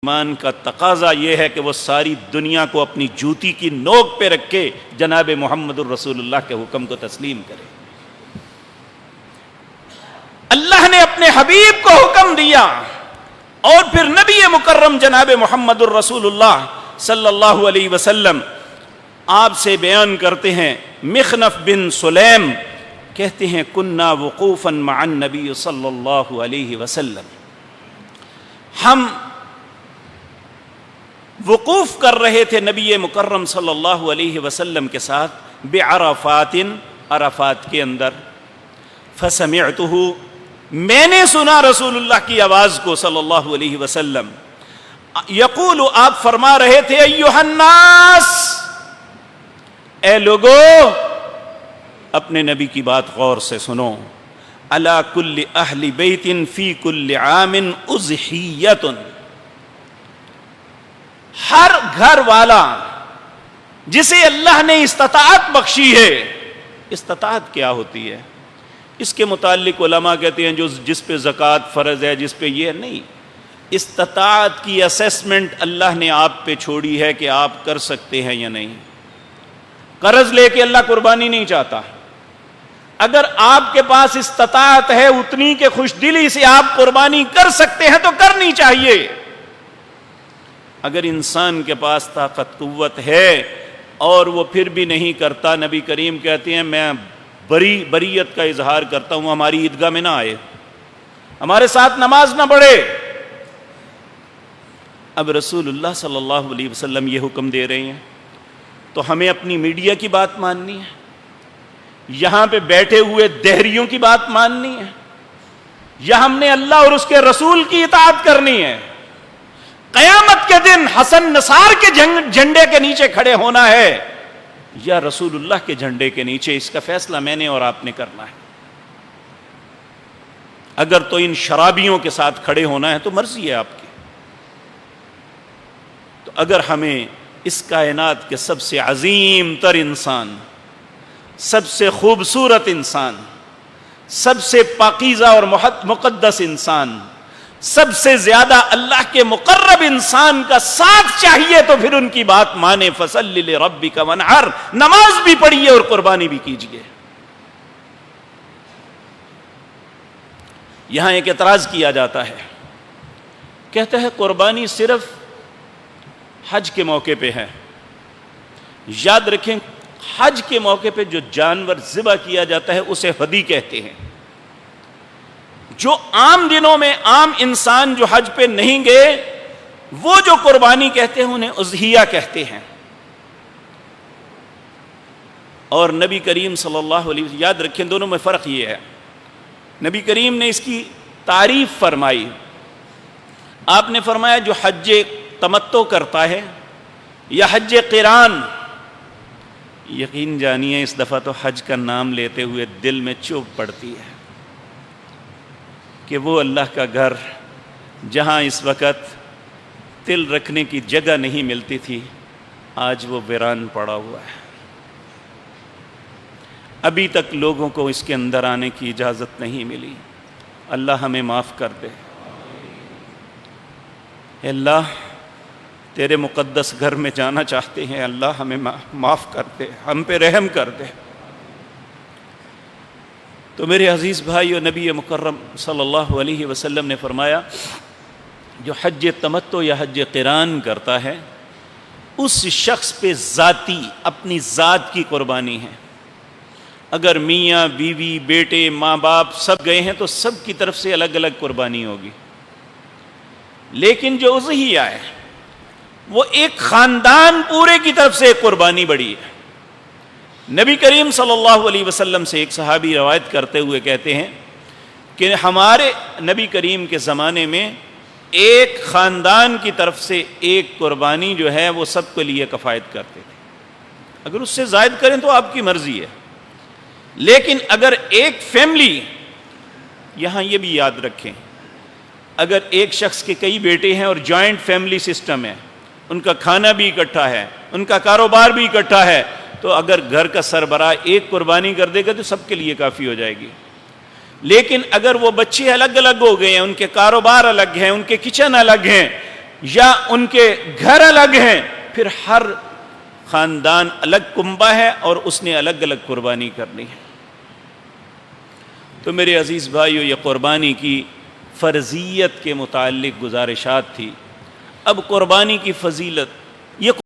ایمان کا تقاضا یہ ہے کہ وہ ساری دنیا کو اپنی جوتی کی نوک پہ رکھ کے جناب محمد الرسول اللہ کے حکم کو تسلیم کرے۔ اللہ نے اپنے حبیب کو حکم دیا اور پھر نبی مکرم جناب محمد الرسول اللہ صلی اللہ علیہ وسلم آپ سے بیان کرتے ہیں۔ مخنف بن سلیم کہتے ہیں کننا وقوفا مع النبی صلی اللہ علیہ وسلم، ہم وقوف کر رہے تھے نبی مکرم صلی اللہ علیہ وسلم کے ساتھ بعرفات، عرفات کے اندر۔ فسمعتہ، میں نے سنا رسول اللہ کی آواز کو صلی اللہ علیہ وسلم یقول، آپ فرما رہے تھے ایھا الناس، اے لوگو اپنے نبی کی بات غور سے سنو، علی کل اہل بیت فی کل عام اضحیۃ، ہر گھر والا جسے اللہ نے استطاعت بخشی ہے۔ استطاعت کیا ہوتی ہے؟ اس کے متعلق علماء کہتے ہیں جس پہ زکوٰۃ فرض ہے، جس پہ یہ نہیں، استطاعت کی اسیسمنٹ اللہ نے آپ پہ چھوڑی ہے کہ آپ کر سکتے ہیں یا نہیں۔ قرض لے کے اللہ قربانی نہیں چاہتا، اگر آپ کے پاس استطاعت ہے اتنی کہ خوش دلی سے آپ قربانی کر سکتے ہیں تو کرنی چاہیے۔ اگر انسان کے پاس طاقت قوت ہے اور وہ پھر بھی نہیں کرتا، نبی کریم کہتے ہیں میں بریت کا اظہار کرتا ہوں، ہماری عیدگاہ میں نہ آئے، ہمارے ساتھ نماز نہ پڑھے۔ اب رسول اللہ صلی اللہ علیہ وسلم یہ حکم دے رہے ہیں تو ہمیں اپنی میڈیا کی بات ماننی ہے، یہاں پہ بیٹھے ہوئے دہریوں کی بات ماننی ہے، یا ہم نے اللہ اور اس کے رسول کی اطاعت کرنی ہے؟ قیامت کے دن حسن نثار کے جھنڈے کے نیچے کھڑے ہونا ہے یا رسول اللہ کے جھنڈے کے نیچے؟ اس کا فیصلہ میں نے اور آپ نے کرنا ہے۔ اگر تو ان شرابیوں کے ساتھ کھڑے ہونا ہے تو مرضی ہے آپ کی، تو اگر ہمیں اس کائنات کے سب سے عظیم تر انسان، سب سے خوبصورت انسان، سب سے پاکیزہ اور مقدس انسان، سب سے زیادہ اللہ کے مقرب انسان کا ساتھ چاہیے تو پھر ان کی بات مانے۔ فَصَلِّ لِرَبِّكَ وَانْحَرْ، نماز بھی پڑھیے اور قربانی بھی کیجیے۔ یہاں ایک اعتراض کیا جاتا ہے، کہتا ہے قربانی صرف حج کے موقع پہ ہے۔ یاد رکھیں حج کے موقع پہ جو جانور ذبح کیا جاتا ہے اسے ہدی کہتے ہیں۔ جو عام دنوں میں عام انسان جو حج پہ نہیں گئے وہ جو قربانی کہتے ہیں انہیں اضحیہ کہتے ہیں۔ اور نبی کریم صلی اللہ علیہ وسلم، یاد رکھیں دونوں میں فرق یہ ہے، نبی کریم نے اس کی تعریف فرمائی۔ آپ نے فرمایا جو حج تمتع کرتا ہے یا حج قران، یقین جانیے اس دفعہ تو حج کا نام لیتے ہوئے دل میں چوب پڑتی ہے کہ وہ اللہ کا گھر جہاں اس وقت تل رکھنے کی جگہ نہیں ملتی تھی، آج وہ ویران پڑا ہوا ہے۔ ابھی تک لوگوں کو اس کے اندر آنے کی اجازت نہیں ملی۔ اللہ ہمیں معاف کر دے۔ اے اللہ تیرے مقدس گھر میں جانا چاہتے ہیں، اللہ ہمیں معاف کر دے، ہم پہ رحم کر دے۔ تو میرے عزیز بھائیو، نبی مکرم صلی اللہ علیہ وسلم نے فرمایا جو حج تمتع یا حج قران کرتا ہے اس شخص پہ ذاتی اپنی ذات کی قربانی ہے۔ اگر میاں بیوی بیٹے ماں باپ سب گئے ہیں تو سب کی طرف سے الگ الگ قربانی ہوگی، لیکن جو اضحیہ ہے وہ ایک خاندان پورے کی طرف سے ایک قربانی بڑی ہے۔ نبی کریم صلی اللہ علیہ وسلم سے ایک صحابی روایت کرتے ہوئے کہتے ہیں کہ ہمارے نبی کریم کے زمانے میں ایک خاندان کی طرف سے ایک قربانی جو ہے وہ سب کے لیے کفایت کرتے تھے۔ اگر اس سے زائد کریں تو آپ کی مرضی ہے، لیکن اگر ایک فیملی، یہاں یہ بھی یاد رکھیں اگر ایک شخص کے کئی بیٹے ہیں اور جوائنٹ فیملی سسٹم ہے، ان کا کھانا بھی اکٹھا ہے، ان کا کاروبار بھی اکٹھا ہے، تو اگر گھر کا سربراہ ایک قربانی کر دے گا تو سب کے لیے کافی ہو جائے گی۔ لیکن اگر وہ بچے الگ الگ ہو گئے ہیں، ان کے کاروبار الگ ہیں، ان کے کچن الگ ہیں، یا ان کے گھر الگ ہیں، پھر ہر خاندان الگ کنبہ ہے اور اس نے الگ الگ قربانی کرنی ہے۔ تو میرے عزیز بھائیو، یہ قربانی کی فرضیت کے متعلق گزارشات تھی۔ اب قربانی کی فضیلت، یہ